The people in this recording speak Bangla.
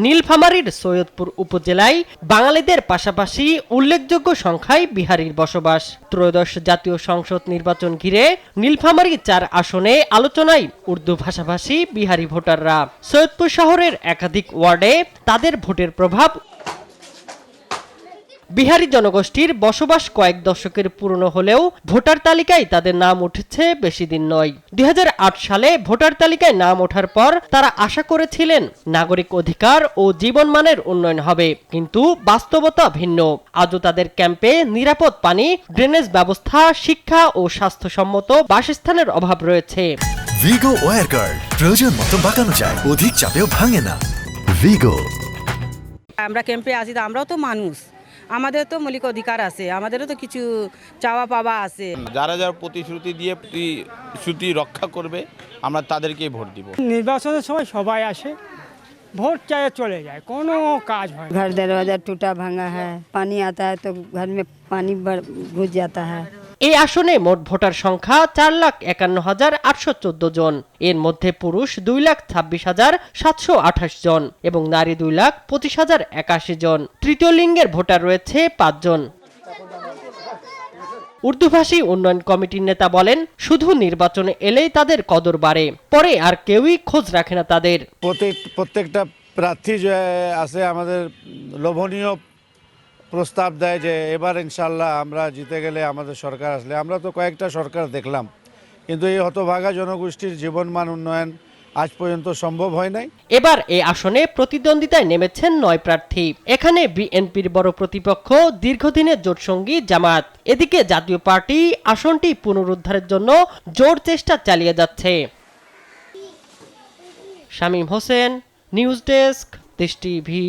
নীলফামারীর সৈয়দপুর উপজেলায় বাঙালিদের পাশাপাশি উল্লেখযোগ্য সংখ্যায় বিহারির বসবাস। ত্রয়োদশ জাতীয় সংসদ নির্বাচন ঘিরে নীলফামারী ৪ আসনে আলোচনায় উর্দু ভাষাভাষী বিহারি ভোটাররা। সৈয়দপুর শহরের একাধিক ওয়ার্ডে তাদের ভোটের প্রভাব। বিহারি জনগোষ্ঠীর বসবাস কয়েক দশকের পুরনো হলেও ভোটার তালিকায় তাদের নাম উঠেছে বেশি দিন নয়। ২০০৮ সালে ভোটার তালিকায় নাম ওঠার পর তারা আশা করেছিলেন নাগরিক অধিকার ও জীবনমানের উন্নয়ন হবে, কিন্তু বাস্তবতা ভিন্ন। আজও তাদের ক্যাম্পে নিরাপদ পানি, ড্রেনেজ ব্যবস্থা, শিক্ষা ও স্বাস্থ্যসম্মত বাসস্থানের অভাব রয়েছে। ভিগো ওয়্যার গার্ড প্রয়োজন মতো বাঁকানো যায়, অধিক চাপেও ভাঙে না। ভিগো। আমরা ক্যাম্পে আছি, তো আমরাও তো মানুষ, আমাদের তো মৌলিক অধিকার আছে, আমাদেরও তো কিছু চাওয়া পাওয়া আছে। যারা যারা প্রতিশ্রুতি দিয়ে প্রতিশ্রুতি রক্ষা করবে আমরা তাদেরকেই ভোট দিব। নির্বাচনের সময় সবাই আসে, ভোট চাইয়ে চলে যায়, কোনো কাজ হয় না। घर दरवाजा टूटा भांगा है, पानी आता है तो घर में पानी घुस जाता है। এই আসনে মোট ভোটার সংখ্যা ৪,৫১,৮১৪ জন। এর মধ্যে পুরুষ ২,২৬,৭২৮ জন এবং নারী ২,২৫,০৮১ জন। তৃতীয় লিঙ্গের ভোটার রয়েছে ৫ জন। উর্দুভাষী উন্নয়ন কমিটির নেতা বলেন, শুধু নির্বাচনে এলেই তাদের কদর বাড়ে, পরে আর কেউই খোঁজ রাখে না তাদের। প্রত্যেকটা প্রার্থী যে আছে আমাদের লোভনীয় প্রস্তাব দেয় যে এবার ইনশাল্লাহ আমরা জিতে গেলে আমাদের সরকার আসলে। আমরা তো কয়েকটা সরকার দেখলাম, কিন্তু এই হতভাগা জনগোষ্ঠীর জীবনমান উন্নয়ন আজ পর্যন্ত সম্ভব হয় নাই। এবার এই আসনে প্রতিদ্বন্দ্বিতায় নেমেছেন ৯ প্রার্থী। এখানে বিএনপির বড় প্রতিপক্ষ দীর্ঘদিনের জোটসঙ্গী জামাত। এদিকে জাতীয় পার্টি আসনটি পুনরুদ্ধারের জন্য জোর চেষ্টা চালিয়ে যাচ্ছে। শামীম হোসেন, নিউজ ডেস্ক, দেশ টিভি।